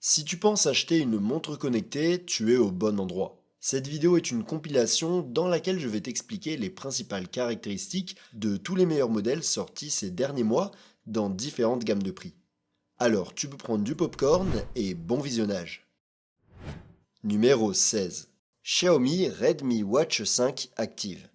Si tu penses acheter une montre connectée, tu es au bon endroit. Cette vidéo est une compilation dans laquelle je vais t'expliquer les principales caractéristiques de tous les meilleurs modèles sortis ces derniers mois dans différentes gammes de prix. Alors, tu peux prendre du popcorn et bon visionnage. Numéro 16. Xiaomi Redmi Watch 5 Active.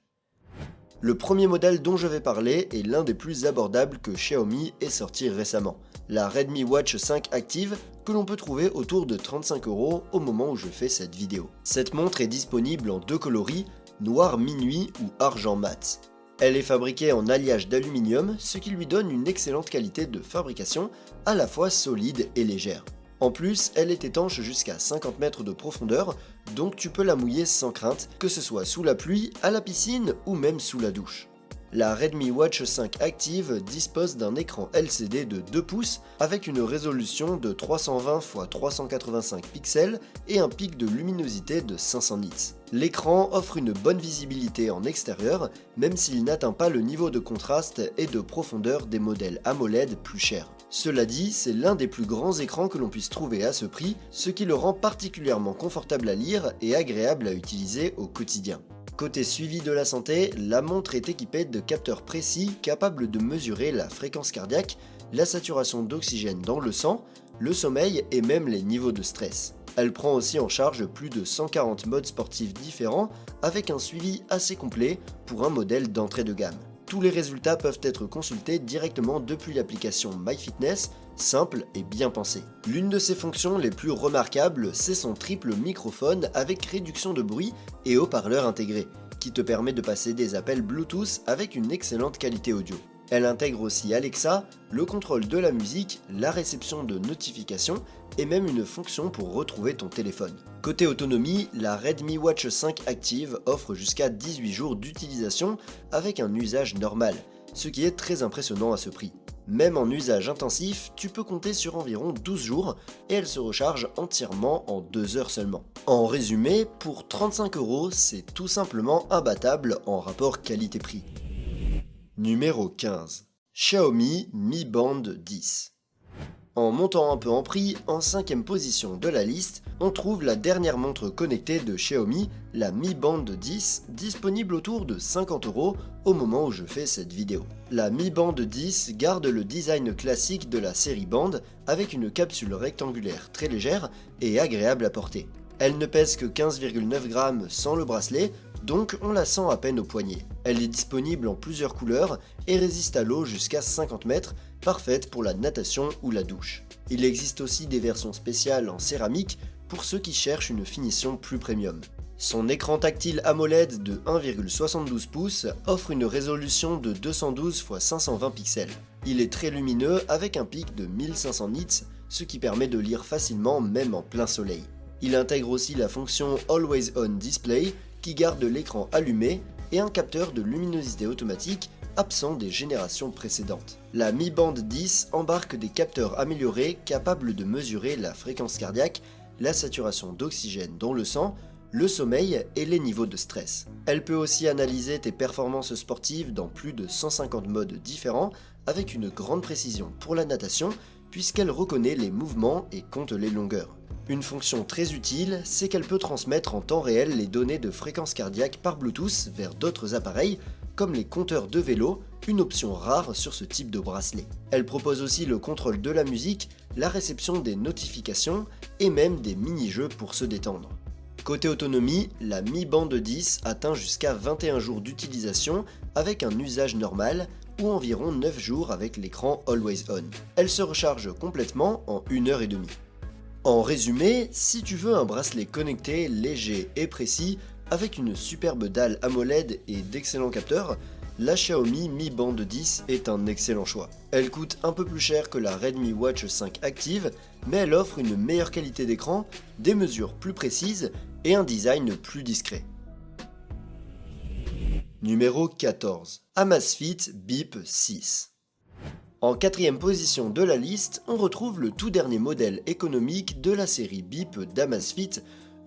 Le premier modèle dont je vais parler est l'un des plus abordables que Xiaomi ait sorti récemment, la Redmi Watch 5 Active que l'on peut trouver autour de 35 € au moment où je fais cette vidéo. Cette montre est disponible en deux coloris, noir minuit ou argent mat. Elle est fabriquée en alliage d'aluminium, ce qui lui donne une excellente qualité de fabrication, à la fois solide et légère. En plus, elle est étanche jusqu'à 50 mètres de profondeur, donc tu peux la mouiller sans crainte, que ce soit sous la pluie, à la piscine ou même sous la douche. La Redmi Watch 5 Active dispose d'un écran LCD de 2 pouces avec une résolution de 320 x 385 pixels et un pic de luminosité de 500 nits. L'écran offre une bonne visibilité en extérieur, même s'il n'atteint pas le niveau de contraste et de profondeur des modèles AMOLED plus chers. Cela dit, c'est l'un des plus grands écrans que l'on puisse trouver à ce prix, ce qui le rend particulièrement confortable à lire et agréable à utiliser au quotidien. Côté suivi de la santé, la montre est équipée de capteurs précis capables de mesurer la fréquence cardiaque, la saturation d'oxygène dans le sang, le sommeil et même les niveaux de stress. Elle prend aussi en charge plus de 140 modes sportifs différents avec un suivi assez complet pour un modèle d'entrée de gamme. Tous les résultats peuvent être consultés directement depuis l'application MyFitness, simple et bien pensée. L'une de ses fonctions les plus remarquables, c'est son triple microphone avec réduction de bruit et haut-parleur intégré, qui te permet de passer des appels Bluetooth avec une excellente qualité audio. Elle intègre aussi Alexa, le contrôle de la musique, la réception de notifications et même une fonction pour retrouver ton téléphone. Côté autonomie, la Redmi Watch 5 Active offre jusqu'à 18 jours d'utilisation avec un usage normal, ce qui est très impressionnant à ce prix. Même en usage intensif, tu peux compter sur environ 12 jours et elle se recharge entièrement en 2 heures seulement. En résumé, pour 35 €, c'est tout simplement imbattable en rapport qualité-prix. Numéro 15. Xiaomi Mi Band 10. En montant un peu en prix, en 5ème position de la liste, on trouve la dernière montre connectée de Xiaomi, la Mi Band 10, disponible autour de 50 € au moment où je fais cette vidéo. La Mi Band 10 garde le design classique de la série Band avec une capsule rectangulaire très légère et agréable à porter. Elle ne pèse que 15,9 grammes sans le bracelet, donc on la sent à peine au poignet. Elle est disponible en plusieurs couleurs et résiste à l'eau jusqu'à 50 mètres, parfaite pour la natation ou la douche. Il existe aussi des versions spéciales en céramique pour ceux qui cherchent une finition plus premium. Son écran tactile AMOLED de 1,72 pouces offre une résolution de 212 x 520 pixels. Il est très lumineux avec un pic de 1500 nits, ce qui permet de lire facilement même en plein soleil. Il intègre aussi la fonction Always On Display qui garde l'écran allumé et un capteur de luminosité automatique absent des générations précédentes. La Mi Band 10 embarque des capteurs améliorés capables de mesurer la fréquence cardiaque, la saturation d'oxygène dans le sang, le sommeil et les niveaux de stress. Elle peut aussi analyser tes performances sportives dans plus de 150 modes différents avec une grande précision pour la natation puisqu'elle reconnaît les mouvements et compte les longueurs. Une fonction très utile, c'est qu'elle peut transmettre en temps réel les données de fréquence cardiaque par Bluetooth vers d'autres appareils, comme les compteurs de vélo, une option rare sur ce type de bracelet. Elle propose aussi le contrôle de la musique, la réception des notifications et même des mini-jeux pour se détendre. Côté autonomie, la Mi Band 10 atteint jusqu'à 21 jours d'utilisation avec un usage normal ou environ 9 jours avec l'écran Always On. Elle se recharge complètement en 1 heure et demie. En résumé, si tu veux un bracelet connecté, léger et précis, avec une superbe dalle AMOLED et d'excellents capteurs, la Xiaomi Mi Band 10 est un excellent choix. Elle coûte un peu plus cher que la Redmi Watch 5 Active, mais elle offre une meilleure qualité d'écran, des mesures plus précises et un design plus discret. Numéro 14. Amazfit Bip 6. En 4ème position de la liste, on retrouve le tout dernier modèle économique de la série Bip d'Amazfit,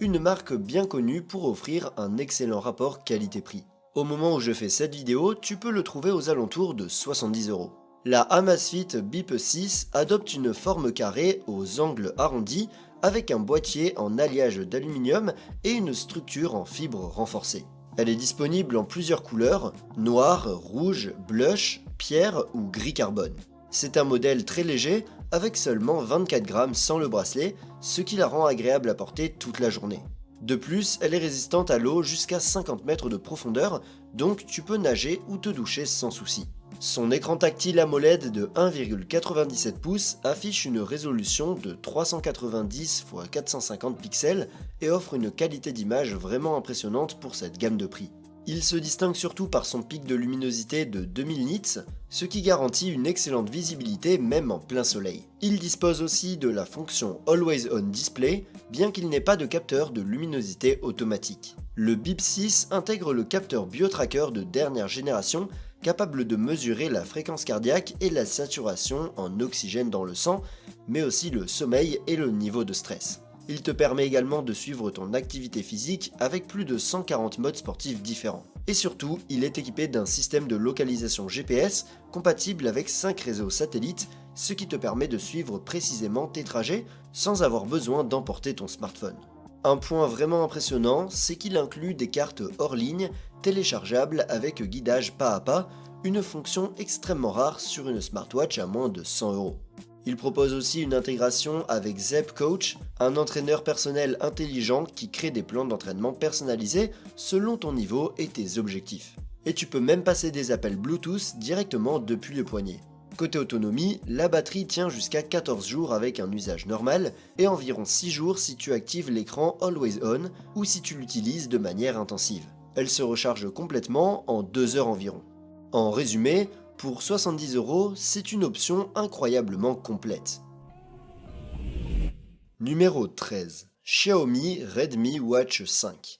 une marque bien connue pour offrir un excellent rapport qualité-prix. Au moment où je fais cette vidéo, tu peux le trouver aux alentours de 70 €. La Amazfit Bip 6 adopte une forme carrée aux angles arrondis avec un boîtier en alliage d'aluminium et une structure en fibre renforcée. Elle est disponible en plusieurs couleurs, noir, rouge, blush, pierre ou gris carbone. C'est un modèle très léger avec seulement 24 grammes sans le bracelet, ce qui la rend agréable à porter toute la journée. De plus, elle est résistante à l'eau jusqu'à 50 mètres de profondeur, donc tu peux nager ou te doucher sans souci. Son écran tactile AMOLED de 1,97 pouces affiche une résolution de 390 x 450 pixels et offre une qualité d'image vraiment impressionnante pour cette gamme de prix. Il se distingue surtout par son pic de luminosité de 2000 nits, ce qui garantit une excellente visibilité même en plein soleil. Il dispose aussi de la fonction Always On Display, bien qu'il n'ait pas de capteur de luminosité automatique. Le BIP 6 intègre le capteur BioTracker de dernière génération, capable de mesurer la fréquence cardiaque et la saturation en oxygène dans le sang, mais aussi le sommeil et le niveau de stress. Il te permet également de suivre ton activité physique avec plus de 140 modes sportifs différents. Et surtout, il est équipé d'un système de localisation GPS compatible avec 5 réseaux satellites, ce qui te permet de suivre précisément tes trajets sans avoir besoin d'emporter ton smartphone. Un point vraiment impressionnant, c'est qu'il inclut des cartes hors ligne, téléchargeables avec guidage pas à pas, une fonction extrêmement rare sur une smartwatch à moins de 100 €. Il propose aussi une intégration avec Zepp Coach, un entraîneur personnel intelligent qui crée des plans d'entraînement personnalisés selon ton niveau et tes objectifs. Et tu peux même passer des appels Bluetooth directement depuis le poignet. Côté autonomie, la batterie tient jusqu'à 14 jours avec un usage normal et environ 6 jours si tu actives l'écran Always On ou si tu l'utilises de manière intensive. Elle se recharge complètement en 2 heures environ. En résumé, pour 70 €, c'est une option incroyablement complète. Numéro 13. Xiaomi Redmi Watch 5.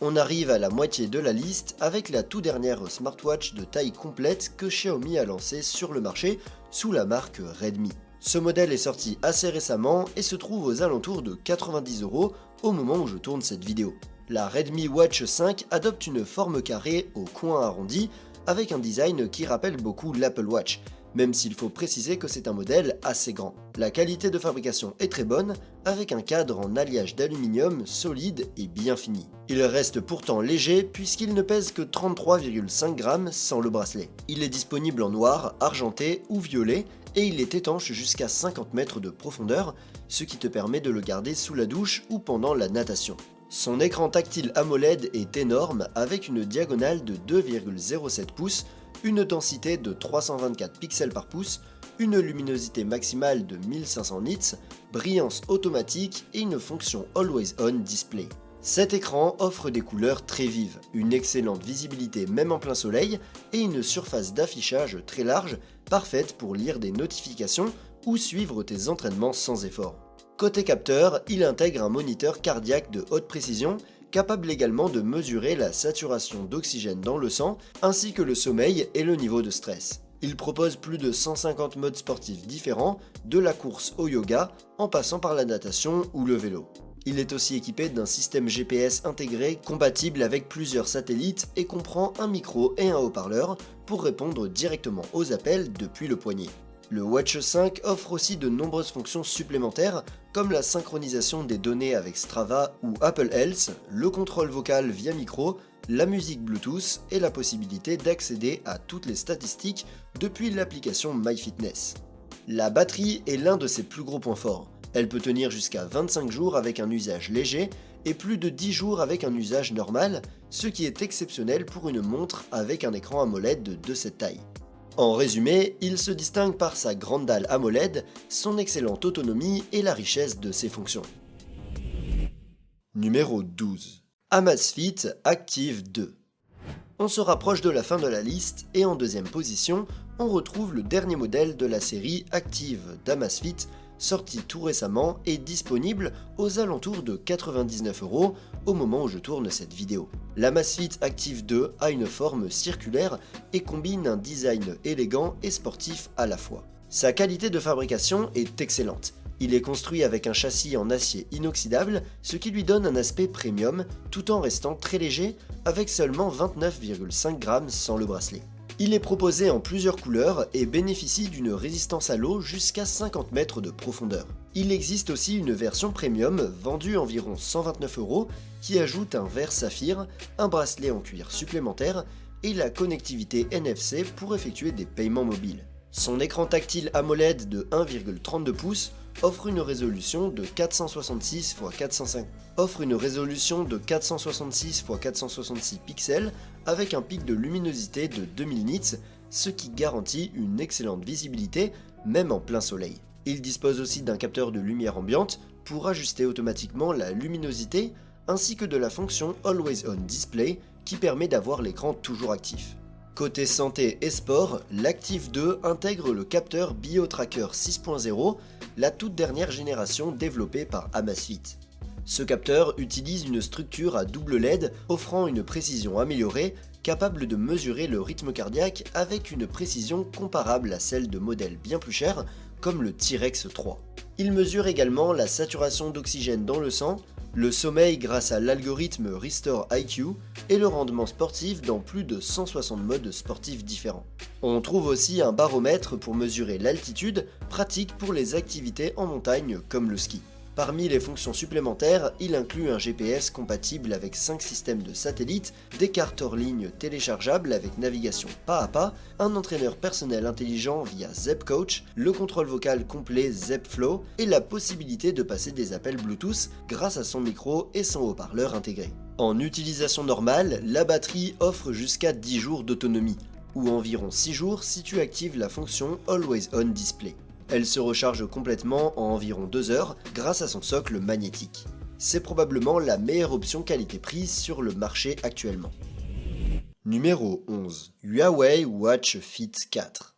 On arrive à la moitié de la liste avec la toute dernière smartwatch de taille complète que Xiaomi a lancée sur le marché sous la marque Redmi. Ce modèle est sorti assez récemment et se trouve aux alentours de 90 € au moment où je tourne cette vidéo. La Redmi Watch 5 adopte une forme carrée au coin arrondi avec un design qui rappelle beaucoup l'Apple Watch, même s'il faut préciser que c'est un modèle assez grand. La qualité de fabrication est très bonne, avec un cadre en alliage d'aluminium solide et bien fini. Il reste pourtant léger puisqu'il ne pèse que 33,5 grammes sans le bracelet. Il est disponible en noir, argenté ou violet, et il est étanche jusqu'à 50 mètres de profondeur, ce qui te permet de le garder sous la douche ou pendant la natation. Son écran tactile AMOLED est énorme avec une diagonale de 2,07 pouces, une densité de 324 pixels par pouce, une luminosité maximale de 1500 nits, brillance automatique et une fonction Always On Display. Cet écran offre des couleurs très vives, une excellente visibilité même en plein soleil et une surface d'affichage très large, parfaite pour lire des notifications ou suivre tes entraînements sans effort. Côté capteur, il intègre un moniteur cardiaque de haute précision, capable également de mesurer la saturation d'oxygène dans le sang, ainsi que le sommeil et le niveau de stress. Il propose plus de 150 modes sportifs différents, de la course au yoga, en passant par la natation ou le vélo. Il est aussi équipé d'un système GPS intégré compatible avec plusieurs satellites et comprend un micro et un haut-parleur pour répondre directement aux appels depuis le poignet. Le Watch 5 offre aussi de nombreuses fonctions supplémentaires comme la synchronisation des données avec Strava ou Apple Health, le contrôle vocal via micro, la musique Bluetooth et la possibilité d'accéder à toutes les statistiques depuis l'application MyFitness. La batterie est l'un de ses plus gros points forts. Elle peut tenir jusqu'à 25 jours avec un usage léger et plus de 10 jours avec un usage normal, ce qui est exceptionnel pour une montre avec un écran AMOLED de cette taille. En résumé, il se distingue par sa grande dalle AMOLED, son excellente autonomie et la richesse de ses fonctions. Numéro 12. Amazfit Active 2. On se rapproche de la fin de la liste et en deuxième position, on retrouve le dernier modèle de la série Active d'Amazfit, sorti tout récemment et disponible aux alentours de 99 € au moment où je tourne cette vidéo. L'Amazfit Active 2 a une forme circulaire et combine un design élégant et sportif à la fois. Sa qualité de fabrication est excellente. Il est construit avec un châssis en acier inoxydable, ce qui lui donne un aspect premium tout en restant très léger avec seulement 29,5 grammes sans le bracelet. Il est proposé en plusieurs couleurs et bénéficie d'une résistance à l'eau jusqu'à 50 mètres de profondeur. Il existe aussi une version premium vendue environ 129 € qui ajoute un verre saphir, un bracelet en cuir supplémentaire et la connectivité NFC pour effectuer des paiements mobiles. Son écran tactile AMOLED de 1,32 pouces offre une résolution de 466 x 466 pixels avec un pic de luminosité de 2000 nits, ce qui garantit une excellente visibilité même en plein soleil. Il dispose aussi d'un capteur de lumière ambiante pour ajuster automatiquement la luminosité ainsi que de la fonction Always On Display qui permet d'avoir l'écran toujours actif. Côté santé et sport, l'Active 2 intègre le capteur BioTracker 6.0, la toute dernière génération développée par Amazfit. Ce capteur utilise une structure à double LED offrant une précision améliorée, capable de mesurer le rythme cardiaque avec une précision comparable à celle de modèles bien plus chers comme le T-Rex 3. Il mesure également la saturation d'oxygène dans le sang, le sommeil grâce à l'algorithme Restore IQ et le rendement sportif dans plus de 160 modes sportifs différents. On trouve aussi un baromètre pour mesurer l'altitude, pratique pour les activités en montagne comme le ski. Parmi les fonctions supplémentaires, il inclut un GPS compatible avec 5 systèmes de satellites, des cartes hors ligne téléchargeables avec navigation pas à pas, un entraîneur personnel intelligent via ZepCoach, le contrôle vocal complet ZepFlow et la possibilité de passer des appels Bluetooth grâce à son micro et son haut-parleur intégré. En utilisation normale, la batterie offre jusqu'à 10 jours d'autonomie, ou environ 6 jours si tu actives la fonction Always On Display. Elle se recharge complètement en environ 2 heures grâce à son socle magnétique. C'est probablement la meilleure option qualité-prix sur le marché actuellement. Numéro 11. Huawei Watch Fit 4.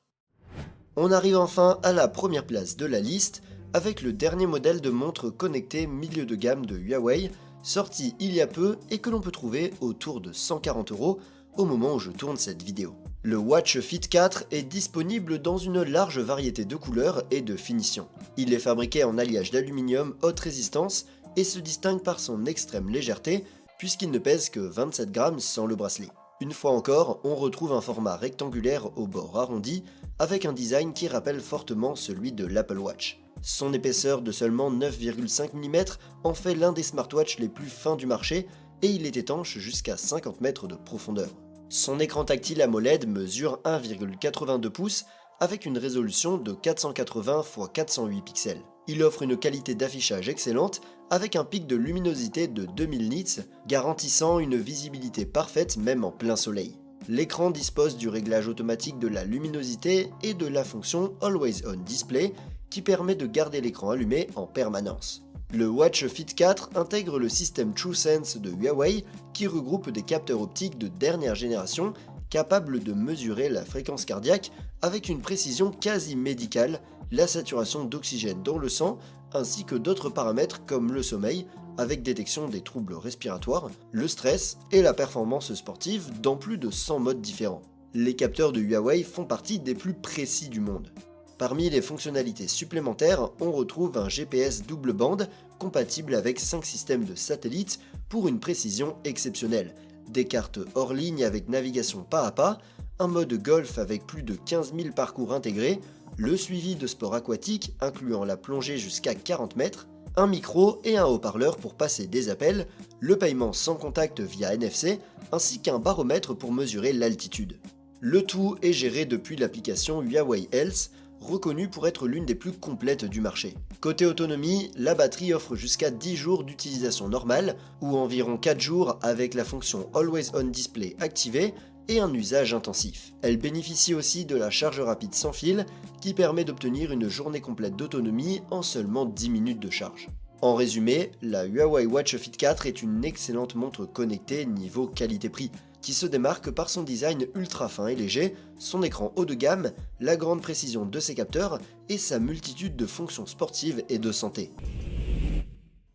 On arrive enfin à la première place de la liste avec le dernier modèle de montre connectée milieu de gamme de Huawei, sorti il y a peu et que l'on peut trouver autour de 140 € au moment où je tourne cette vidéo. Le Watch Fit 4 est disponible dans une large variété de couleurs et de finitions. Il est fabriqué en alliage d'aluminium haute résistance et se distingue par son extrême légèreté puisqu'il ne pèse que 27 grammes sans le bracelet. Une fois encore, on retrouve un format rectangulaire au bord arrondi avec un design qui rappelle fortement celui de l'Apple Watch. Son épaisseur de seulement 9,5 mm en fait l'un des smartwatches les plus fins du marché et il est étanche jusqu'à 50 mètres de profondeur. Son écran tactile AMOLED mesure 1,82 pouces avec une résolution de 480 x 408 pixels. Il offre une qualité d'affichage excellente avec un pic de luminosité de 2000 nits garantissant une visibilité parfaite même en plein soleil. L'écran dispose du réglage automatique de la luminosité et de la fonction Always On Display qui permet de garder l'écran allumé en permanence. Le Watch Fit 4 intègre le système TrueSense de Huawei qui regroupe des capteurs optiques de dernière génération capables de mesurer la fréquence cardiaque avec une précision quasi médicale, la saturation d'oxygène dans le sang ainsi que d'autres paramètres comme le sommeil avec détection des troubles respiratoires, le stress et la performance sportive dans plus de 100 modes différents. Les capteurs de Huawei font partie des plus précis du monde. Parmi les fonctionnalités supplémentaires, on retrouve un GPS double bande compatible avec 5 systèmes de satellites pour une précision exceptionnelle, des cartes hors ligne avec navigation pas à pas, un mode golf avec plus de 15 000 parcours intégrés, le suivi de sports aquatiques incluant la plongée jusqu'à 40 mètres, un micro et un haut-parleur pour passer des appels, le paiement sans contact via NFC, ainsi qu'un baromètre pour mesurer l'altitude. Le tout est géré depuis l'application Huawei Health, reconnue pour être l'une des plus complètes du marché. Côté autonomie, la batterie offre jusqu'à 10 jours d'utilisation normale, ou environ 4 jours avec la fonction Always On Display activée et un usage intensif. Elle bénéficie aussi de la charge rapide sans fil, qui permet d'obtenir une journée complète d'autonomie en seulement 10 minutes de charge. En résumé, la Huawei Watch Fit 4 est une excellente montre connectée niveau qualité-prix, qui se démarque par son design ultra fin et léger, son écran haut de gamme, la grande précision de ses capteurs et sa multitude de fonctions sportives et de santé.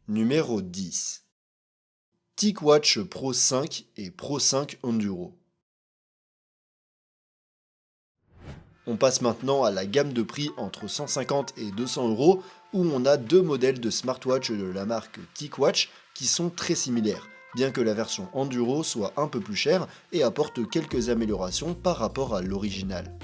Numéro 10. TicWatch Pro 5 et Pro 5 Enduro. On passe maintenant à la gamme de prix entre 150 et 200 €, où on a deux modèles de smartwatch de la marque TicWatch qui sont très similaires, bien que la version Enduro soit un peu plus chère et apporte quelques améliorations par rapport à l'original.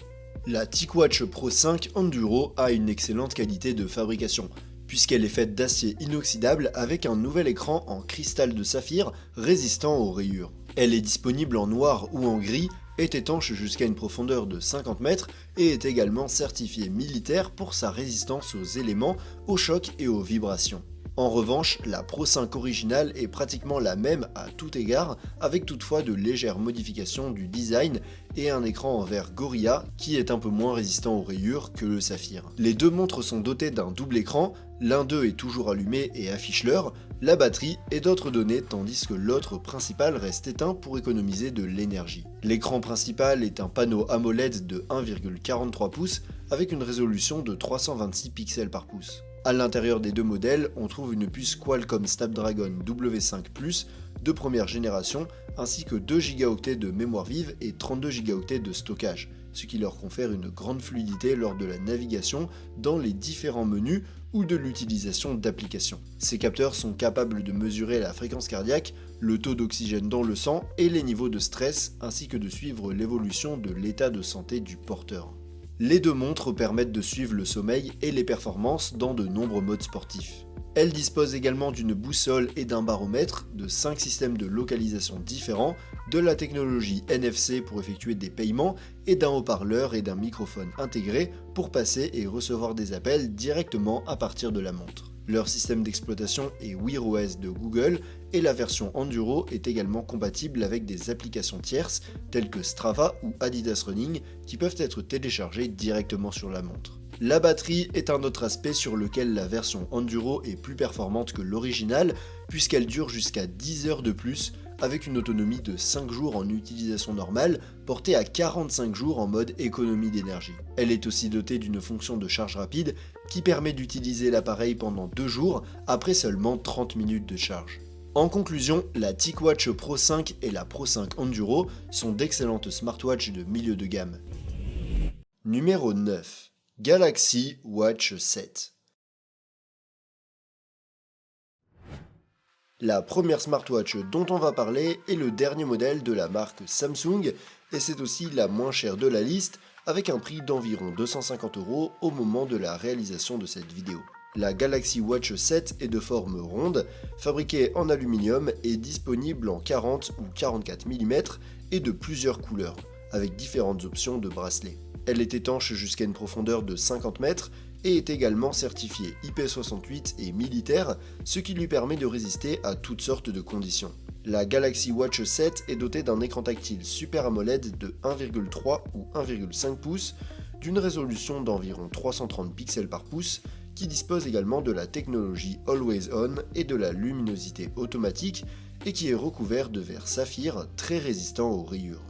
La TicWatch Pro 5 Enduro a une excellente qualité de fabrication, puisqu'elle est faite d'acier inoxydable avec un nouvel écran en cristal de saphir résistant aux rayures. Elle est disponible en noir ou en gris, est étanche jusqu'à une profondeur de 50 mètres et est également certifiée militaire pour sa résistance aux éléments, aux chocs et aux vibrations. En revanche, la Pro 5 originale est pratiquement la même à tout égard, avec toutefois de légères modifications du design et un écran en verre Gorilla qui est un peu moins résistant aux rayures que le saphir. Les deux montres sont dotées d'un double écran, l'un d'eux est toujours allumé et affiche l'heure, la batterie et d'autres données tandis que l'autre principal reste éteint pour économiser de l'énergie. L'écran principal est un panneau AMOLED de 1,43 pouces avec une résolution de 326 pixels par pouce. À l'intérieur des deux modèles, on trouve une puce Qualcomm Snapdragon W5+, de première génération, ainsi que 2 Go de mémoire vive et 32 Go de stockage, ce qui leur confère une grande fluidité lors de la navigation dans les différents menus ou de l'utilisation d'applications. Ces capteurs sont capables de mesurer la fréquence cardiaque, le taux d'oxygène dans le sang et les niveaux de stress, ainsi que de suivre l'évolution de l'état de santé du porteur. Les deux montres permettent de suivre le sommeil et les performances dans de nombreux modes sportifs. Elles disposent également d'une boussole et d'un baromètre, de 5 systèmes de localisation différents, de la technologie NFC pour effectuer des paiements et d'un haut-parleur et d'un microphone intégré pour passer et recevoir des appels directement à partir de la montre. Leur système d'exploitation est Wear OS de Google et la version Enduro est également compatible avec des applications tierces telles que Strava ou Adidas Running qui peuvent être téléchargées directement sur la montre. La batterie est un autre aspect sur lequel la version Enduro est plus performante que l'original puisqu'elle dure jusqu'à 10 heures de plus avec une autonomie de 5 jours en utilisation normale portée à 45 jours en mode économie d'énergie. Elle est aussi dotée d'une fonction de charge rapide qui permet d'utiliser l'appareil pendant 2 jours après seulement 30 minutes de charge. En conclusion, la TicWatch Pro 5 et la Pro 5 Enduro sont d'excellentes smartwatches de milieu de gamme. Numéro 9. Galaxy Watch 7. La première smartwatch dont on va parler est le dernier modèle de la marque Samsung et c'est aussi la moins chère de la liste avec un prix d'environ 250 € au moment de la réalisation de cette vidéo. La Galaxy Watch 7 est de forme ronde, fabriquée en aluminium et disponible en 40 ou 44 mm et de plusieurs couleurs, avec différentes options de bracelet. Elle est étanche jusqu'à une profondeur de 50 mètres et est également certifiée IP68 et militaire, ce qui lui permet de résister à toutes sortes de conditions. La Galaxy Watch 7 est dotée d'un écran tactile Super AMOLED de 1,3 ou 1,5 pouces, d'une résolution d'environ 330 pixels par pouce, qui dispose également de la technologie Always On et de la luminosité automatique, et qui est recouvert de verre saphir très résistant aux rayures.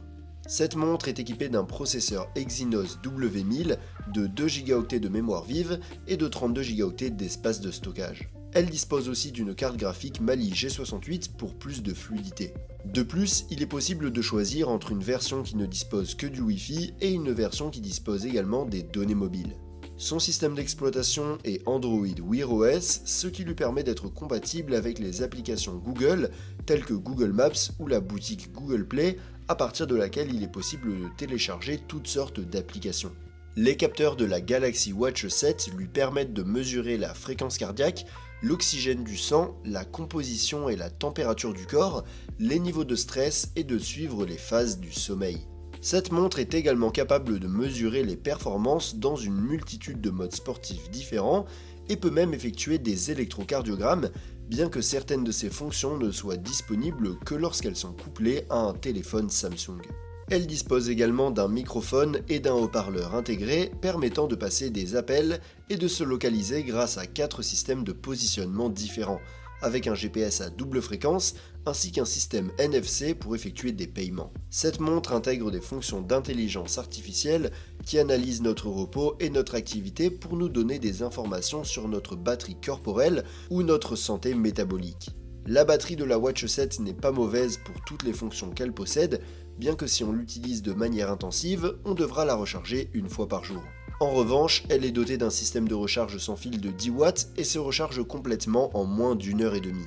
Cette montre est équipée d'un processeur Exynos W1000 de 2 Go de mémoire vive et de 32 Go d'espace de stockage. Elle dispose aussi d'une carte graphique Mali G68 pour plus de fluidité. De plus, il est possible de choisir entre une version qui ne dispose que du Wi-Fi et une version qui dispose également des données mobiles. Son système d'exploitation est Android Wear OS, ce qui lui permet d'être compatible avec les applications Google telles que Google Maps ou la boutique Google Play, à partir de laquelle il est possible de télécharger toutes sortes d'applications. Les capteurs de la Galaxy Watch 7 lui permettent de mesurer la fréquence cardiaque, l'oxygène du sang, la composition et la température du corps, les niveaux de stress et de suivre les phases du sommeil. Cette montre est également capable de mesurer les performances dans une multitude de modes sportifs différents et peut même effectuer des électrocardiogrammes, bien que certaines de ces fonctions ne soient disponibles que lorsqu'elles sont couplées à un téléphone Samsung. Elle dispose également d'un microphone et d'un haut-parleur intégré permettant de passer des appels et de se localiser grâce à 4 systèmes de positionnement différents, avec un GPS à double fréquence ainsi qu'un système NFC pour effectuer des paiements. Cette montre intègre des fonctions d'intelligence artificielle qui analysent notre repos et notre activité pour nous donner des informations sur notre batterie corporelle ou notre santé métabolique. La batterie de la Watch 7 n'est pas mauvaise pour toutes les fonctions qu'elle possède, bien que si on l'utilise de manière intensive, on devra la recharger une fois par jour. En revanche, elle est dotée d'un système de recharge sans fil de 10 watts et se recharge complètement en moins d'1 heure et demie.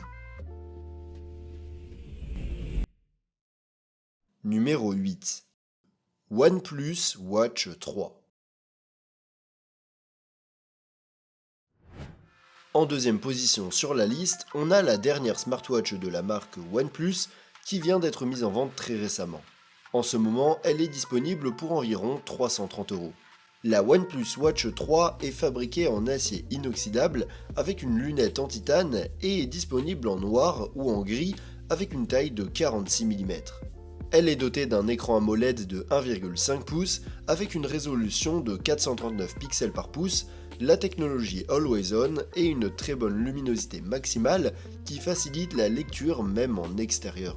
Numéro 8. OnePlus Watch 3. En deuxième position sur la liste, on a la dernière smartwatch de la marque OnePlus qui vient d'être mise en vente très récemment. En ce moment, elle est disponible pour environ 330 €. La OnePlus Watch 3 est fabriquée en acier inoxydable avec une lunette en titane et est disponible en noir ou en gris avec une taille de 46 mm. Elle est dotée d'un écran AMOLED de 1,5 pouces avec une résolution de 439 pixels par pouce, la technologie Always On et une très bonne luminosité maximale qui facilite la lecture même en extérieur.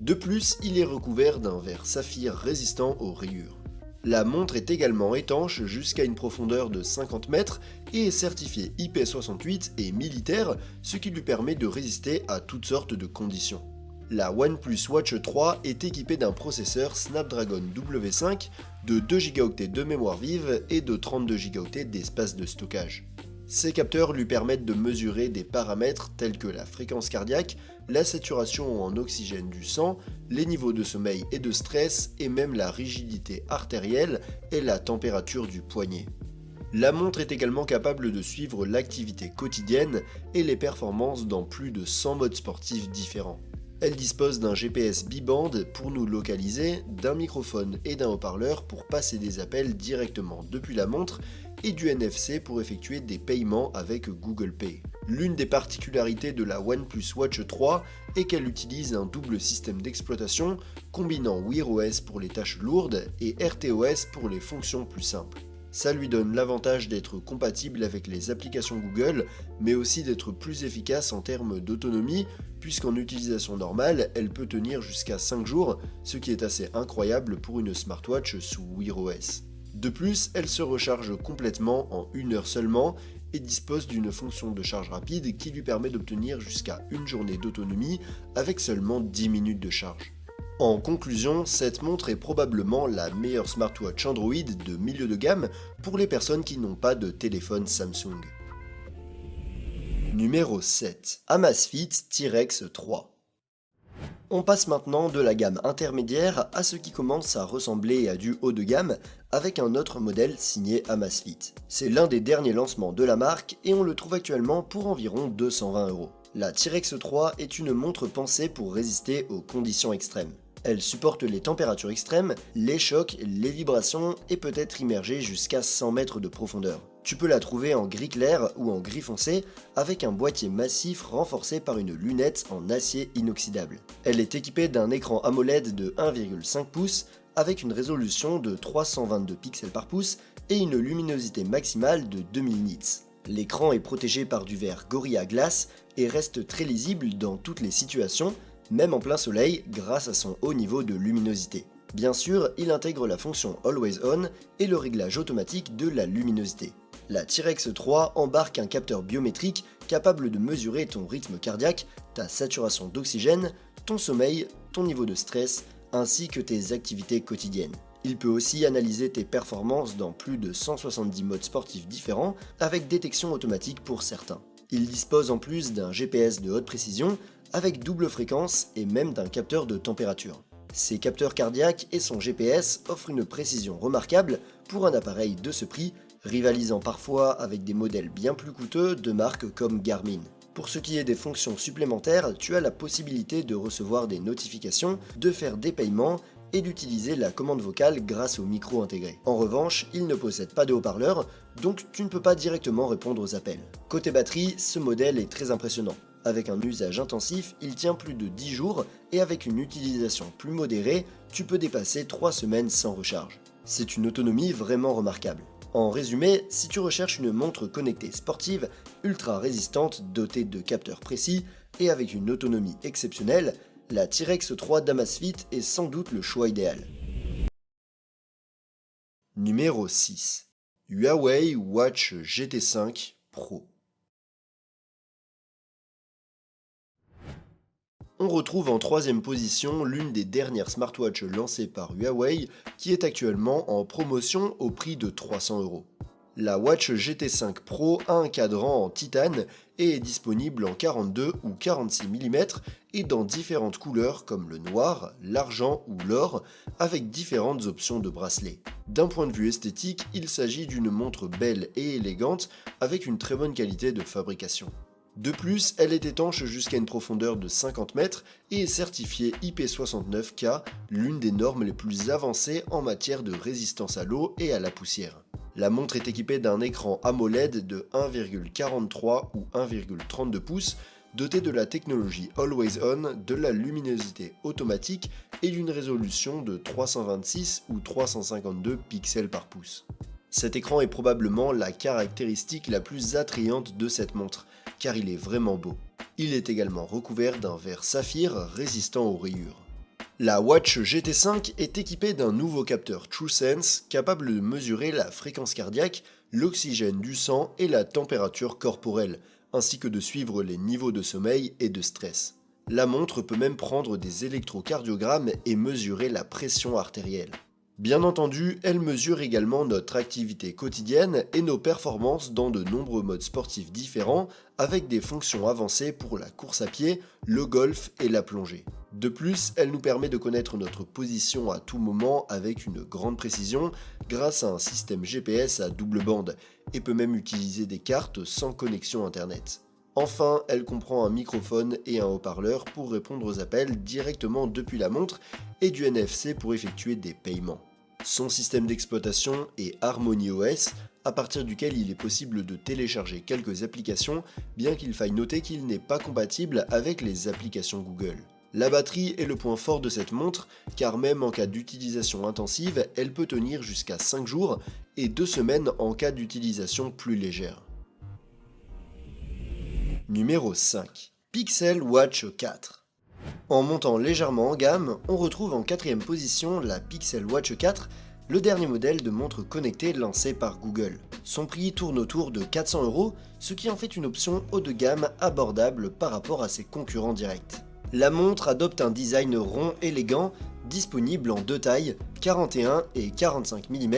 De plus, il est recouvert d'un verre saphir résistant aux rayures. La montre est également étanche jusqu'à une profondeur de 50 mètres et est certifiée IP68 et militaire, ce qui lui permet de résister à toutes sortes de conditions. La OnePlus Watch 3 est équipée d'un processeur Snapdragon W5 de 2 Go de mémoire vive et de 32 Go d'espace de stockage. Ces capteurs lui permettent de mesurer des paramètres tels que la fréquence cardiaque, la saturation en oxygène du sang, les niveaux de sommeil et de stress et même la rigidité artérielle et la température du poignet. La montre est également capable de suivre l'activité quotidienne et les performances dans plus de 100 modes sportifs différents. Elle dispose d'un GPS bi-band pour nous localiser, d'un microphone et d'un haut-parleur pour passer des appels directement depuis la montre et du NFC pour effectuer des paiements avec Google Pay. L'une des particularités de la OnePlus Watch 3 est qu'elle utilise un double système d'exploitation combinant Wear OS pour les tâches lourdes et RTOS pour les fonctions plus simples. Ça lui donne l'avantage d'être compatible avec les applications Google, mais aussi d'être plus efficace en termes d'autonomie, puisqu'en utilisation normale, elle peut tenir jusqu'à 5 jours, ce qui est assez incroyable pour une smartwatch sous Wear OS. De plus, elle se recharge complètement en 1 heure seulement et dispose d'une fonction de charge rapide qui lui permet d'obtenir jusqu'à une journée d'autonomie avec seulement 10 minutes de charge. En conclusion, cette montre est probablement la meilleure smartwatch Android de milieu de gamme pour les personnes qui n'ont pas de téléphone Samsung. Numéro 7. Amazfit T-Rex 3. On passe maintenant de la gamme intermédiaire à ce qui commence à ressembler à du haut de gamme avec un autre modèle signé Amazfit. C'est l'un des derniers lancements de la marque et on le trouve actuellement pour environ 220 €. La T-Rex 3 est une montre pensée pour résister aux conditions extrêmes. Elle supporte les températures extrêmes, les chocs, les vibrations et peut être immergée jusqu'à 100 mètres de profondeur. Tu peux la trouver en gris clair ou en gris foncé avec un boîtier massif renforcé par une lunette en acier inoxydable. Elle est équipée d'un écran AMOLED de 1,5 pouces avec une résolution de 322 pixels par pouce et une luminosité maximale de 2000 nits. L'écran est protégé par du verre Gorilla Glass et reste très lisible dans toutes les situations, même en plein soleil grâce à son haut niveau de luminosité. Bien sûr, il intègre la fonction Always On et le réglage automatique de la luminosité. La T-Rex 3 embarque un capteur biométrique capable de mesurer ton rythme cardiaque, ta saturation d'oxygène, ton sommeil, ton niveau de stress, ainsi que tes activités quotidiennes. Il peut aussi analyser tes performances dans plus de 170 modes sportifs différents avec détection automatique pour certains. Il dispose en plus d'un GPS de haute précision avec double fréquence et même d'un capteur de température. Ses capteurs cardiaques et son GPS offrent une précision remarquable pour un appareil de ce prix, rivalisant parfois avec des modèles bien plus coûteux de marques comme Garmin. Pour ce qui est des fonctions supplémentaires, tu as la possibilité de recevoir des notifications, de faire des paiements et d'utiliser la commande vocale grâce au micro intégré. En revanche, il ne possède pas de haut-parleur, donc tu ne peux pas directement répondre aux appels. Côté batterie, ce modèle est très impressionnant. Avec un usage intensif, il tient plus de 10 jours et avec une utilisation plus modérée, tu peux dépasser 3 semaines sans recharge. C'est une autonomie vraiment remarquable. En résumé, si tu recherches une montre connectée sportive, ultra résistante, dotée de capteurs précis et avec une autonomie exceptionnelle, la T-Rex 3 d'Amazfit est sans doute le choix idéal. Numéro 6. Huawei Watch GT5 Pro. On retrouve en troisième position l'une des dernières smartwatches lancées par Huawei qui est actuellement en promotion au prix de 300 €. La Watch GT5 Pro a un cadran en titane et est disponible en 42 ou 46 mm et dans différentes couleurs comme le noir, l'argent ou l'or, avec différentes options de bracelet. D'un point de vue esthétique, il s'agit d'une montre belle et élégante avec une très bonne qualité de fabrication. De plus, elle est étanche jusqu'à une profondeur de 50 mètres et est certifiée IP69K, l'une des normes les plus avancées en matière de résistance à l'eau et à la poussière. La montre est équipée d'un écran AMOLED de 1,43 ou 1,32 pouces, doté de la technologie Always On, de la luminosité automatique et d'une résolution de 326 ou 352 pixels par pouce. Cet écran est probablement la caractéristique la plus attrayante de cette montre, car il est vraiment beau. Il est également recouvert d'un verre saphir résistant aux rayures. La Watch GT5 est équipée d'un nouveau capteur TrueSense capable de mesurer la fréquence cardiaque, l'oxygène du sang et la température corporelle, ainsi que de suivre les niveaux de sommeil et de stress. La montre peut même prendre des électrocardiogrammes et mesurer la pression artérielle. Bien entendu, elle mesure également notre activité quotidienne et nos performances dans de nombreux modes sportifs différents, avec des fonctions avancées pour la course à pied, le golf et la plongée. De plus, elle nous permet de connaître notre position à tout moment avec une grande précision grâce à un système GPS à double bande et peut même utiliser des cartes sans connexion internet. Enfin, elle comprend un microphone et un haut-parleur pour répondre aux appels directement depuis la montre et du NFC pour effectuer des paiements. Son système d'exploitation est HarmonyOS, à partir duquel il est possible de télécharger quelques applications, bien qu'il faille noter qu'il n'est pas compatible avec les applications Google. La batterie est le point fort de cette montre, car même en cas d'utilisation intensive, elle peut tenir jusqu'à 5 jours et 2 semaines en cas d'utilisation plus légère. Numéro 5. Pixel Watch 4. En montant légèrement en gamme, on retrouve en 4ème position la Pixel Watch 4, le dernier modèle de montre connectée lancé par Google. Son prix tourne autour de 400 €, ce qui en fait une option haut de gamme abordable par rapport à ses concurrents directs. La montre adopte un design rond élégant, disponible en deux tailles, 41 et 45 mm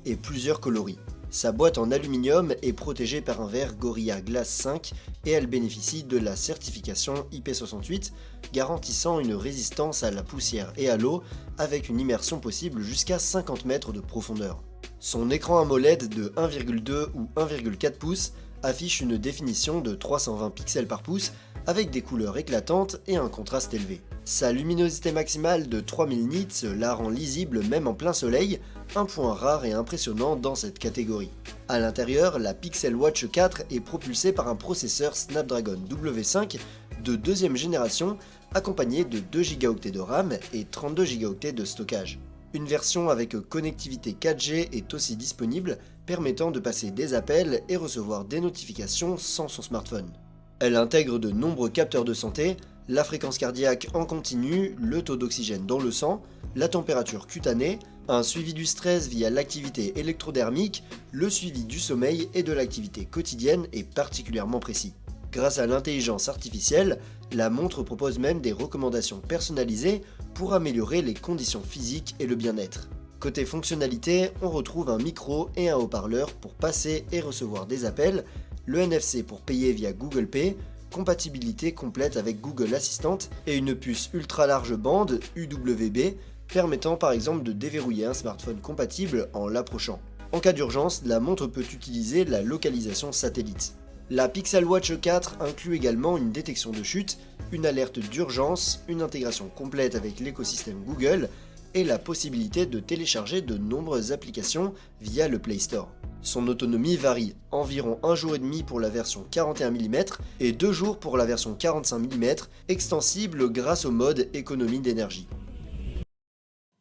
et plusieurs coloris. Sa boîte en aluminium est protégée par un verre Gorilla Glass 5 et elle bénéficie de la certification IP68, garantissant une résistance à la poussière et à l'eau avec une immersion possible jusqu'à 50 mètres de profondeur. Son écran AMOLED de 1,2 ou 1,4 pouces affiche une définition de 320 pixels par pouce avec des couleurs éclatantes et un contraste élevé. Sa luminosité maximale de 3000 nits la rend lisible même en plein soleil, un point rare et impressionnant dans cette catégorie. A l'intérieur, la Pixel Watch 4 est propulsée par un processeur Snapdragon W5 de deuxième génération accompagné de 2 Go de RAM et 32 Go de stockage. Une version avec connectivité 4G est aussi disponible, permettant de passer des appels et recevoir des notifications sans son smartphone. Elle intègre de nombreux capteurs de santé, la fréquence cardiaque en continu, le taux d'oxygène dans le sang, la température cutanée, un suivi du stress via l'activité électrodermique, le suivi du sommeil et de l'activité quotidienne est particulièrement précis. Grâce à l'intelligence artificielle, la montre propose même des recommandations personnalisées pour améliorer les conditions physiques et le bien-être. Côté fonctionnalité, on retrouve un micro et un haut-parleur pour passer et recevoir des appels, le NFC pour payer via Google Pay, compatibilité complète avec Google Assistant et une puce ultra large bande UWB permettant par exemple de déverrouiller un smartphone compatible en l'approchant. En cas d'urgence, la montre peut utiliser la localisation satellite. La Pixel Watch 4 inclut également une détection de chute, une alerte d'urgence, une intégration complète avec l'écosystème Google et la possibilité de télécharger de nombreuses applications via le Play Store. Son autonomie varie, environ 1 jour et demi pour la version 41 mm et 2 jours pour la version 45 mm, extensible grâce au mode économie d'énergie.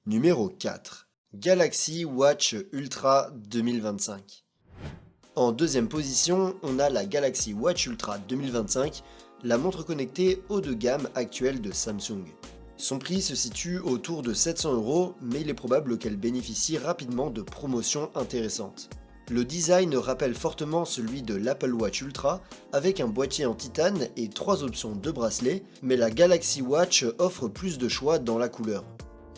Numéro 4. Galaxy Watch Ultra 2025. En deuxième position, on a la Galaxy Watch Ultra 2025, la montre connectée haut de gamme actuelle de Samsung. Son prix se situe autour de 700 €, mais il est probable qu'elle bénéficie rapidement de promotions intéressantes. Le design rappelle fortement celui de l'Apple Watch Ultra, avec un boîtier en titane et 3 options de bracelet, mais la Galaxy Watch offre plus de choix dans la couleur.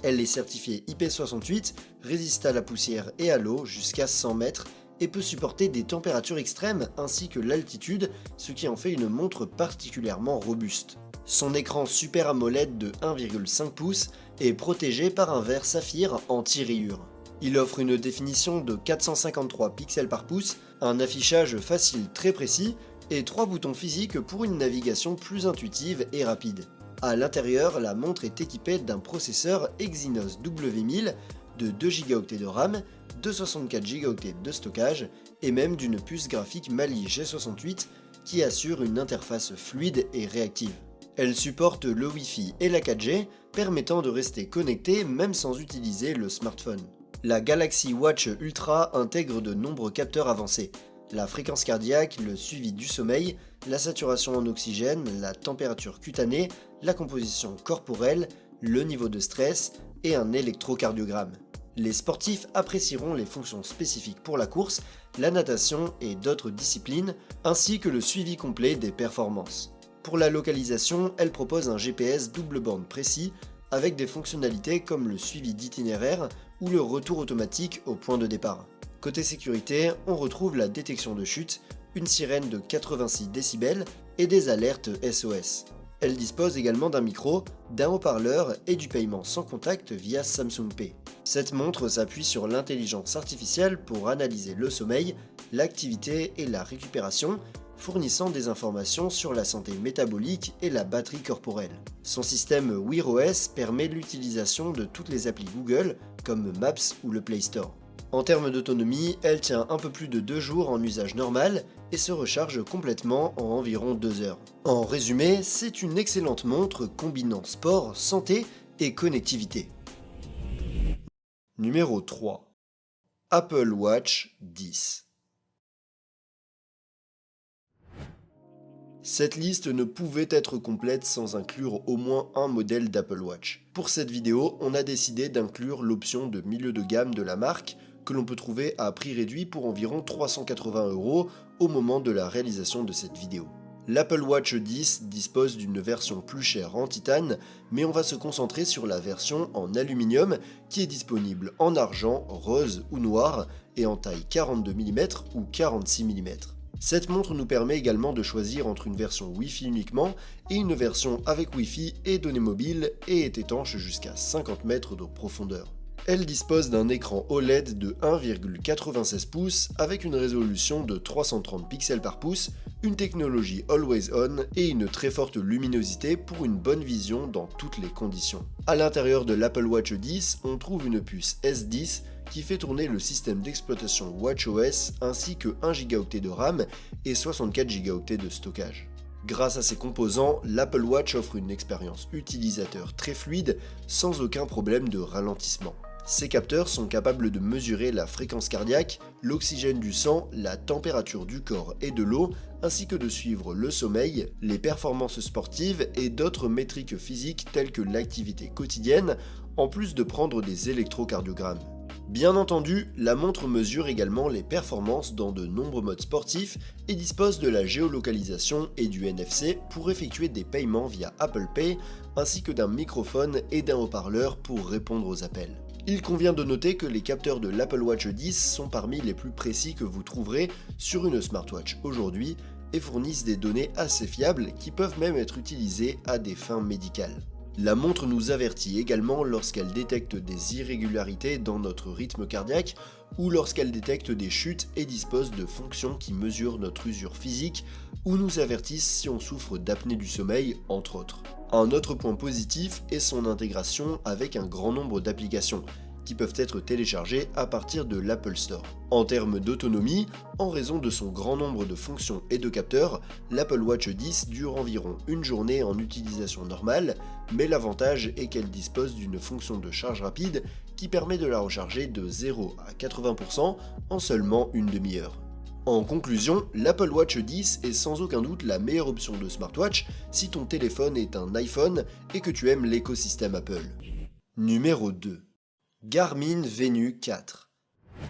Elle est certifiée IP68, résiste à la poussière et à l'eau jusqu'à 100 mètres, et peut supporter des températures extrêmes ainsi que l'altitude, ce qui en fait une montre particulièrement robuste. Son écran Super AMOLED de 1,5 pouces est protégé par un verre saphir anti-rayures. Il offre une définition de 453 pixels par pouce, un affichage facile très précis et 3 boutons physiques pour une navigation plus intuitive et rapide. À l'intérieur, la montre est équipée d'un processeur Exynos W1000 de 2 Go de RAM, de 64 Go de stockage et même d'une puce graphique Mali G68 qui assure une interface fluide et réactive. Elle supporte le Wi-Fi et la 4G, permettant de rester connecté même sans utiliser le smartphone. La Galaxy Watch Ultra intègre de nombreux capteurs avancés. La fréquence cardiaque, le suivi du sommeil, la saturation en oxygène, la température cutanée, la composition corporelle, le niveau de stress et un électrocardiogramme. Les sportifs apprécieront les fonctions spécifiques pour la course, la natation et d'autres disciplines, ainsi que le suivi complet des performances. Pour la localisation, elle propose un GPS double bande précis avec des fonctionnalités comme le suivi d'itinéraire ou le retour automatique au point de départ. Côté sécurité, on retrouve la détection de chute, une sirène de 86 décibels et des alertes SOS. Elle dispose également d'un micro, d'un haut-parleur et du paiement sans contact via Samsung Pay. Cette montre s'appuie sur l'intelligence artificielle pour analyser le sommeil, l'activité et la récupération, fournissant des informations sur la santé métabolique et la batterie corporelle. Son système Wear OS permet l'utilisation de toutes les applis Google comme Maps ou le Play Store. En termes d'autonomie, elle tient un peu plus de 2 jours en usage normal et se recharge complètement en environ 2 heures. En résumé, c'est une excellente montre combinant sport, santé et connectivité. Numéro 3. Apple Watch 10. Cette liste ne pouvait être complète sans inclure au moins un modèle d'Apple Watch. Pour cette vidéo, on a décidé d'inclure l'option de milieu de gamme de la marque, que l'on peut trouver à prix réduit pour environ 380 € au moment de la réalisation de cette vidéo. L'Apple Watch 10 dispose d'une version plus chère en titane, mais on va se concentrer sur la version en aluminium qui est disponible en argent, rose ou noir et en taille 42 mm ou 46 mm. Cette montre nous permet également de choisir entre une version Wi-Fi uniquement et une version avec Wi-Fi et données mobiles et est étanche jusqu'à 50 mètres de profondeur. Elle dispose d'un écran OLED de 1,96 pouces avec une résolution de 330 pixels par pouce, une technologie Always On et une très forte luminosité pour une bonne vision dans toutes les conditions. À l'intérieur de l'Apple Watch 10, on trouve une puce S10 qui fait tourner le système d'exploitation WatchOS ainsi que 1 Go de RAM et 64 Go de stockage. Grâce à ces composants, l'Apple Watch offre une expérience utilisateur très fluide sans aucun problème de ralentissement. Ces capteurs sont capables de mesurer la fréquence cardiaque, l'oxygène du sang, la température du corps et de l'eau, ainsi que de suivre le sommeil, les performances sportives et d'autres métriques physiques telles que l'activité quotidienne, en plus de prendre des électrocardiogrammes. Bien entendu, la montre mesure également les performances dans de nombreux modes sportifs et dispose de la géolocalisation et du NFC pour effectuer des paiements via Apple Pay, ainsi que d'un microphone et d'un haut-parleur pour répondre aux appels. Il convient de noter que les capteurs de l'Apple Watch 10 sont parmi les plus précis que vous trouverez sur une smartwatch aujourd'hui et fournissent des données assez fiables qui peuvent même être utilisées à des fins médicales. La montre nous avertit également lorsqu'elle détecte des irrégularités dans notre rythme cardiaque ou lorsqu'elle détecte des chutes et dispose de fonctions qui mesurent notre usure physique ou nous avertissent si on souffre d'apnée du sommeil, entre autres. Un autre point positif est son intégration avec un grand nombre d'applications qui peuvent être téléchargées à partir de l'Apple Store. En termes d'autonomie, en raison de son grand nombre de fonctions et de capteurs, l'Apple Watch 10 dure environ une journée en utilisation normale, mais l'avantage est qu'elle dispose d'une fonction de charge rapide qui permet de la recharger de 0 à 80% en seulement une demi-heure. En conclusion, l'Apple Watch 10 est sans aucun doute la meilleure option de smartwatch si ton téléphone est un iPhone et que tu aimes l'écosystème Apple. Numéro 2. Garmin Venu 4.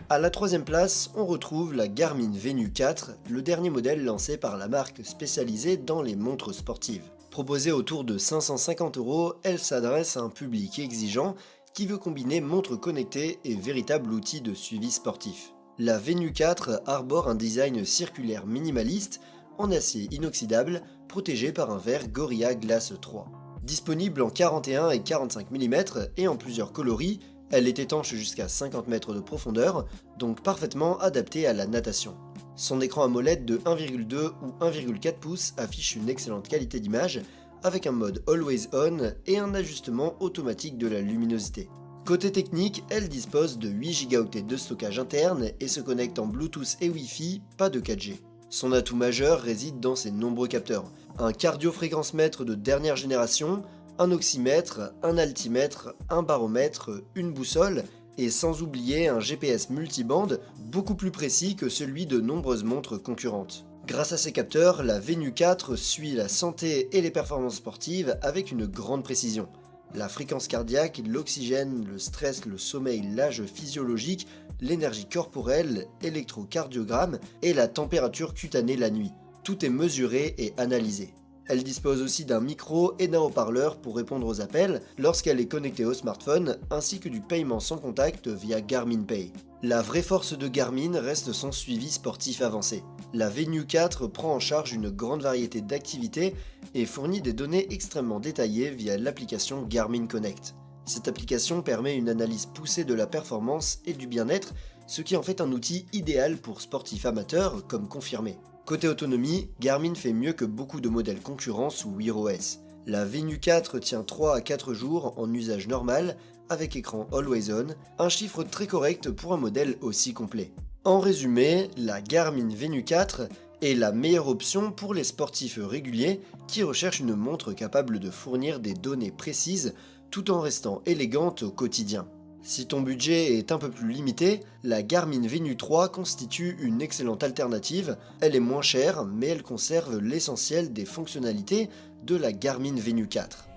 À la troisième place, on retrouve la Garmin Venu 4, le dernier modèle lancé par la marque spécialisée dans les montres sportives. Proposée autour de 550 €, elle s'adresse à un public exigeant qui veut combiner montre connectée et véritable outil de suivi sportif. La Venue 4 arbore un design circulaire minimaliste en acier inoxydable protégé par un verre Gorilla Glass 3. Disponible en 41 et 45 mm et en plusieurs coloris, elle est étanche jusqu'à 50 mètres de profondeur, donc parfaitement adaptée à la natation. Son écran AMOLED de 1,2 ou 1,4 pouces affiche une excellente qualité d'image, avec un mode Always On et un ajustement automatique de la luminosité. Côté technique, elle dispose de 8 Go de stockage interne et se connecte en Bluetooth et Wi-Fi, pas de 4G. Son atout majeur réside dans ses nombreux capteurs. Un cardio-fréquence-mètre de dernière génération, un oxymètre, un altimètre, un baromètre, une boussole, et sans oublier un GPS multibande beaucoup plus précis que celui de nombreuses montres concurrentes. Grâce à ces capteurs, la Venue 4 suit la santé et les performances sportives avec une grande précision. La fréquence cardiaque, l'oxygène, le stress, le sommeil, l'âge physiologique, l'énergie corporelle, l'électrocardiogramme et la température cutanée la nuit. Tout est mesuré et analysé. Elle dispose aussi d'un micro et d'un haut-parleur pour répondre aux appels lorsqu'elle est connectée au smartphone, ainsi que du paiement sans contact via Garmin Pay. La vraie force de Garmin reste son suivi sportif avancé. La Venue 4 prend en charge une grande variété d'activités et fournit des données extrêmement détaillées via l'application Garmin Connect. Cette application permet une analyse poussée de la performance et du bien-être, ce qui en fait un outil idéal pour sportifs amateurs, comme confirmé. Côté autonomie, Garmin fait mieux que beaucoup de modèles concurrents sous Wear OS. La Venue 4 tient 3 à 4 jours en usage normal, avec écran Always On, un chiffre très correct pour un modèle aussi complet. En résumé, la Garmin Venue 4 est la meilleure option pour les sportifs réguliers qui recherchent une montre capable de fournir des données précises tout en restant élégante au quotidien. Si ton budget est un peu plus limité, la Garmin Venue 3 constitue une excellente alternative. Elle est moins chère, mais elle conserve l'essentiel des fonctionnalités de la Garmin Venue 4.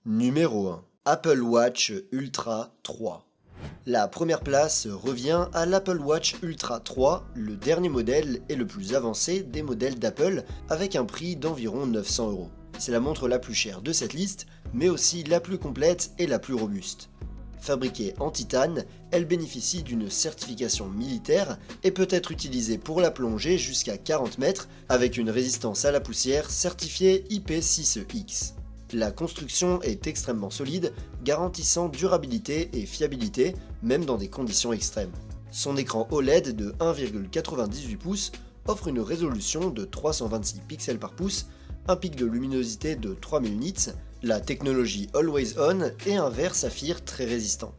Numéro 1. Apple Watch Ultra 3. La première place revient à l'Apple Watch Ultra 3, le dernier modèle et le plus avancé des modèles d'Apple, avec un prix d'environ 900 €. C'est la montre la plus chère de cette liste, mais aussi la plus complète et la plus robuste. Fabriquée en titane, elle bénéficie d'une certification militaire et peut être utilisée pour la plongée jusqu'à 40 mètres avec une résistance à la poussière certifiée IP6X. La construction est extrêmement solide, garantissant durabilité et fiabilité, même dans des conditions extrêmes. Son écran OLED de 1,98 pouces offre une résolution de 326 pixels par pouce, un pic de luminosité de 3000 nits, la technologie Always On et un verre saphir très résistant.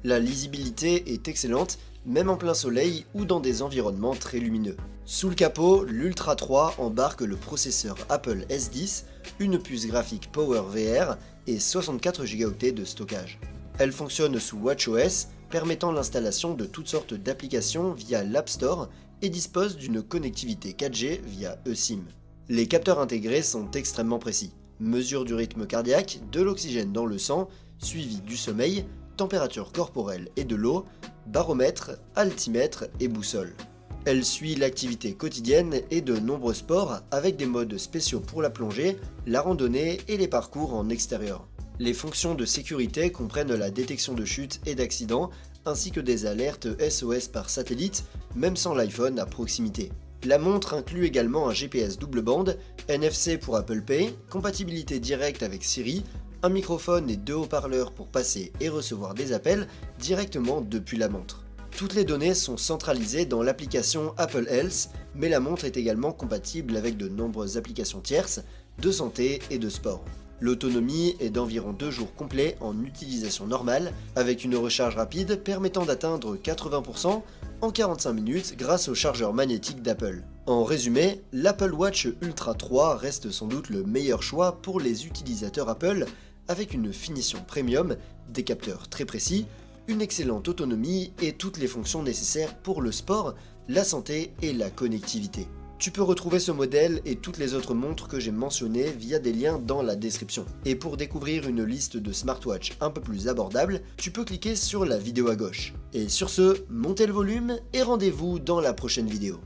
La lisibilité est excellente, même en plein soleil ou dans des environnements très lumineux. Sous le capot, l'Ultra 3 embarque le processeur Apple S10, une puce graphique PowerVR et 64 Go de stockage. Elle fonctionne sous WatchOS, permettant l'installation de toutes sortes d'applications via l'App Store et dispose d'une connectivité 4G via eSIM. Les capteurs intégrés sont extrêmement précis. Mesure du rythme cardiaque, de l'oxygène dans le sang, suivi du sommeil, température corporelle et de l'eau, baromètre, altimètre et boussole. Elle suit l'activité quotidienne et de nombreux sports avec des modes spéciaux pour la plongée, la randonnée et les parcours en extérieur. Les fonctions de sécurité comprennent la détection de chutes et d'accidents, ainsi que des alertes SOS par satellite, même sans l'iPhone à proximité. La montre inclut également un GPS double bande, NFC pour Apple Pay, compatibilité directe avec Siri, un microphone et 2 haut-parleurs pour passer et recevoir des appels directement depuis la montre. Toutes les données sont centralisées dans l'application Apple Health, mais la montre est également compatible avec de nombreuses applications tierces, de santé et de sport. L'autonomie est d'environ 2 jours complets en utilisation normale, avec une recharge rapide permettant d'atteindre 80% en 45 minutes grâce au chargeur magnétique d'Apple. En résumé, l'Apple Watch Ultra 3 reste sans doute le meilleur choix pour les utilisateurs Apple, avec une finition premium, des capteurs très précis, une excellente autonomie et toutes les fonctions nécessaires pour le sport, la santé et la connectivité. Tu peux retrouver ce modèle et toutes les autres montres que j'ai mentionnées via des liens dans la description. Et pour découvrir une liste de smartwatches un peu plus abordable, tu peux cliquer sur la vidéo à gauche. Et sur ce, montez le volume et rendez-vous dans la prochaine vidéo.